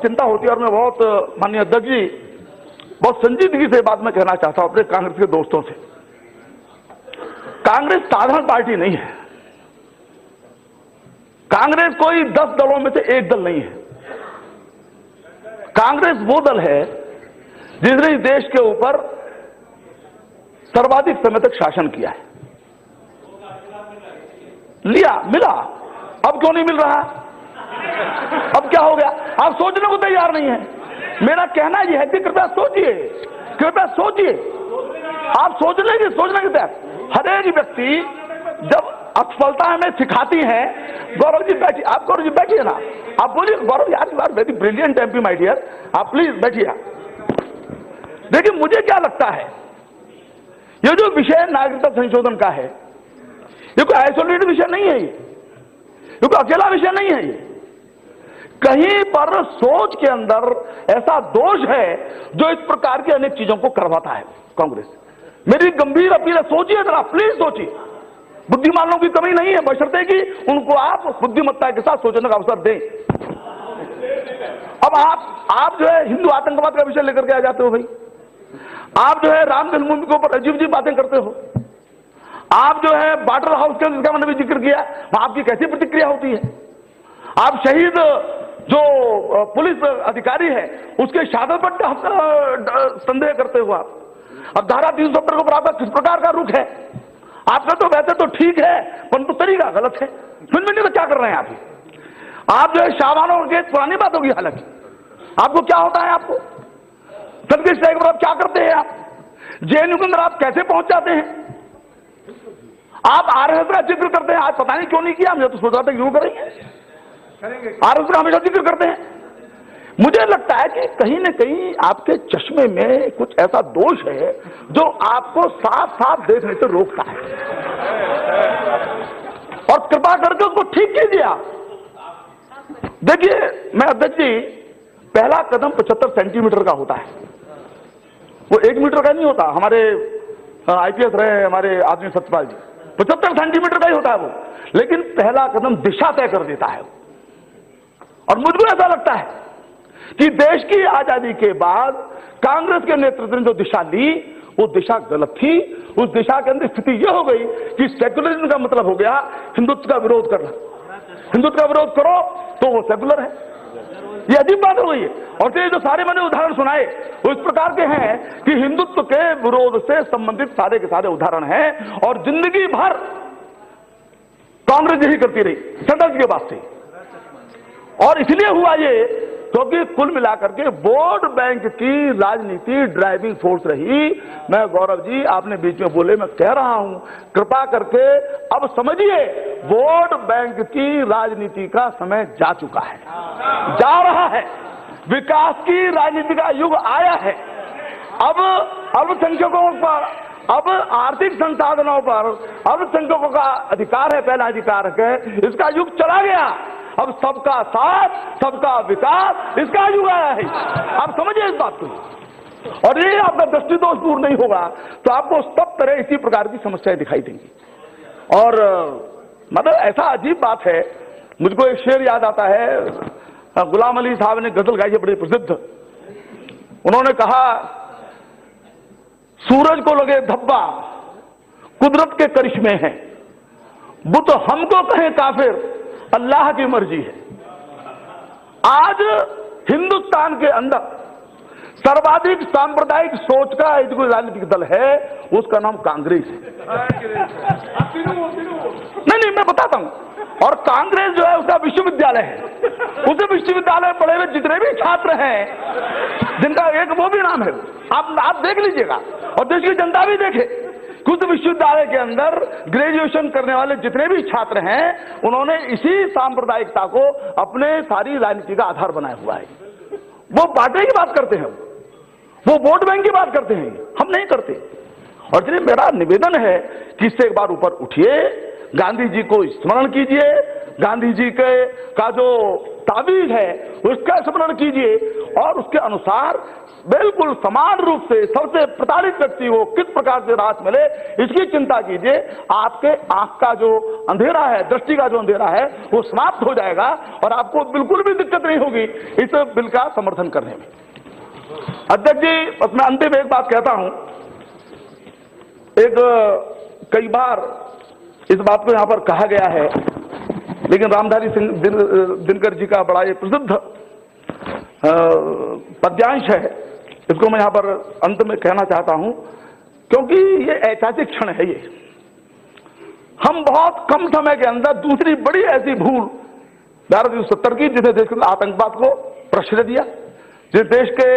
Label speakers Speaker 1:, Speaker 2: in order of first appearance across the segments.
Speaker 1: चिंता होती है और मैं बहुत माननीय अध्यक्ष जी बहुत संजीदगी से बात मैं कहना चाहता हूं अपने कांग्रेस के दोस्तों से। कांग्रेस साधारण पार्टी नहीं है। कांग्रेस कोई 10 दलों में से एक दल नहीं है। कांग्रेस वो दल है जिसने इस देश के ऊपर सर्वाधिक समय तक शासन किया है। मिला, अब क्यों नहीं मिल रहा? अब क्या हो गया? आप सोचने को तैयार नहीं है। मेरा कहना यह है कि कृपया सोचिए। आप सोचने की तैयार। हर एक व्यक्ति जब असफलता हमें सिखाती है। गौरव जी बैठिए, आप गौरव जी बैठिए ना, आप बोलिए। गौरव यार you are very brilliant MP my dear, आप प्लीज बैठिए। देखिए मुझे क्या लगता है, ये जो विषय नागरिकता संशोधन का है, ये कोई आइसोलेटेड विषय नहीं है। ये कोई अकेला विषय नहीं है। ये कहीं पर सोच के अंदर ऐसा दोष है जो इस प्रकार की अनेक चीजों को करवाता है कांग्रेस। मेरी गंभीर अपील है, सोचिए जरा, प्लीज सोचिए। बुद्धिमानों की कमी नहीं है, बशर्ते कि उनको आप बुद्धिमत्ता के साथ सोचने का अवसर दें। अब आप जो है हिंदू आतंकवाद का विषय लेकर के आ जाते हो भाई। आप जो है राम जन्मभूमि के ऊपर अजीब बातें करते हो। आप जो है बॉर्डर हाउस का जिसका मैंने भी जिक्र किया, आपकी कैसी प्रतिक्रिया होती है? आप शहीद जो पुलिस अधिकारी है उसके शहादत पर संदेह करते हो आप। अब धारा 370 के ऊपर आपका किस प्रकार का रुख है? आपका तो वैसे तो ठीक है परंतु तरीका गलत है। सुन में तो क्या कर रहे हैं आप जो है शाहबानों के पुरानी बात होगी। हालांकि आपको क्या होता है, आपको सदगुरु साहब पर आप क्या करते हैं? आप जेएनयू के अंदर आप कैसे पहुंच जाते हैं? आप आरएसएस का जिक्र करते हैं, आज पता नहीं क्यों नहीं किया। मुझे तो सोच रहा था क्यों करेंगे। आरएसएस का हमेशा जिक्र करते हैं। मुझे लगता है कि कहीं न कहीं आपके चश्मे में कुछ ऐसा दोष है जो आपको साफ साफ देखने से रोकता है, और कृपा करके उसको ठीक कीजिए आप। देखिए मैं अध्यक्ष जी, पहला कदम 75 सेंटीमीटर का होता है, वो 1 मीटर का नहीं होता। हमारे आईपीएस रहे हमारे आदमी सत्यपाल जी, 75 सेंटीमीटर का ही होता है वो। लेकिन पहला कदम दिशा तय कर देता है। और मुझको ऐसा लगता है कि देश की आजादी के बाद कांग्रेस के नेतृत्व ने जो दिशा ली वो दिशा गलत थी। उस दिशा के अंदर स्थिति यह हो गई कि सेक्युलरिज्म का मतलब हो गया हिंदुत्व का विरोध करना। हिंदुत्व का विरोध करो तो वो सेक्युलर है। ये अजीब बात हो गई है। और फिर जो सारे मैंने उदाहरण सुनाए वो इस प्रकार के हैं कि हिंदुत्व के विरोध से संबंधित सारे के सारे उदाहरण हैं, और जिंदगी भर कांग्रेस यही करती रही सदस्य के बाद से। और इसलिए हुआ ये क्योंकि कुल मिलाकर के वोट बैंक की राजनीति ड्राइविंग फोर्स रही। मैं गौरव जी आपने बीच में बोले, मैं कह रहा हूं कृपा करके अब समझिए, वोट बैंक की राजनीति का समय जा चुका है, जा रहा है। विकास की राजनीति का युग आया है। अब अल्पसंख्यकों पर, अब आर्थिक संसाधनों पर अल्पसंख्यकों का अधिकार है, पहला अधिकार है, इसका युग चला गया। अब सबका साथ, सबका विकास, इसका युग आया है। आप समझिए इस बात को। और ये आपका दृष्टिदोष दूर नहीं होगा तो आपको सब तरह इसी प्रकार की समस्याएं दिखाई देंगी। और मतलब ऐसा अजीब बात है, मुझको एक शेर याद आता है, गुलाम अली साहब ने गजल गाई है बड़ी प्रसिद्ध। उन्होंने कहा, सूरज को लगे धब्बा कुदरत के करिश्मे हैं, बुत हमको कहें काफिर अल्लाह की मर्जी है। आज हिंदुस्तान के अंदर सर्वाधिक सांप्रदायिक सोच का एक कोई राजनीतिक दल है, उसका नाम कांग्रेस है। नहीं मैं बताता हूं। और कांग्रेस जो है उसका विश्वविद्यालय है। उस विश्वविद्यालय में पढ़े हुए जितने भी छात्र हैं, जिनका एक वो भी नाम है, आप देख लीजिएगा और देश की जनता भी देखे। खुद विश्वविद्यालय के अंदर ग्रेजुएशन करने वाले जितने भी छात्र हैं, उन्होंने इसी सांप्रदायिकता को अपने सारी राजनीति का आधार बनाया हुआ है। वो पार्टी की बात करते हैं, वो वोट बैंक की बात करते हैं, हम नहीं करते। और इसलिए मेरा निवेदन है कि इससे एक बार ऊपर उठिए, गांधी जी को स्मरण कीजिए, गांधी जी के का जो ताबीज है उसका स्मरण कीजिए और उसके अनुसार बिल्कुल समान रूप से सबसे प्रताड़ित व्यक्ति को किस प्रकार से राहत मिले इसकी चिंता कीजिए। आपके आंख का जो अंधेरा है, दृष्टि का जो अंधेरा है वो समाप्त हो जाएगा और आपको बिल्कुल भी दिक्कत नहीं होगी इस बिल का समर्थन करने में। अध्यक्ष जी, बस मैं अंतिम एक बात कहता हूं। कई बार इस बात को यहां पर कहा गया है, लेकिन रामधारी सिंह दिनकर जी का बड़ा ये प्रसिद्ध पद्यांश है, इसको मैं यहां पर अंत में कहना चाहता हूं क्योंकि ये ऐतिहासिक क्षण है। ये हम बहुत कम समय के अंदर दूसरी बड़ी ऐसी भूल 1270 की, जिसने देश के आतंकवाद को प्रश्रय दिया, जिस देश के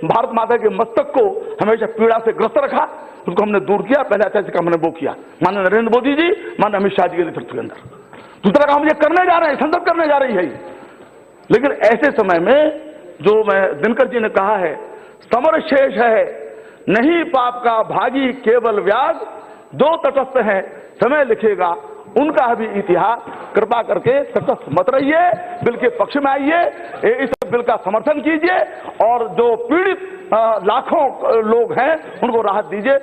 Speaker 1: भारत माता के मस्तक को हमेशा पीड़ा से ग्रस्त रखा, उसको हमने दूर किया। पहले ऐतिहासिक काम हमने वो किया, माननीय नरेंद्र मोदी जी, माननीय अमित शाह जी के नेतृत्व के अंदर। दूसरा काम ये करने जा रहे हैं, संसद करने जा रही है। लेकिन ऐसे समय में जो मैं दिनकर जी ने कहा है, समर शेष है नहीं पाप का भागी केवल व्याज, दो तटस्थ हैं समय लिखेगा उनका भी इतिहास। कृपा करके तटस्थ मत रहिए, बिल के पक्ष में आइए, इस बिल का समर्थन कीजिए और जो पीड़ित लाखों लोग हैं उनको राहत दीजिए।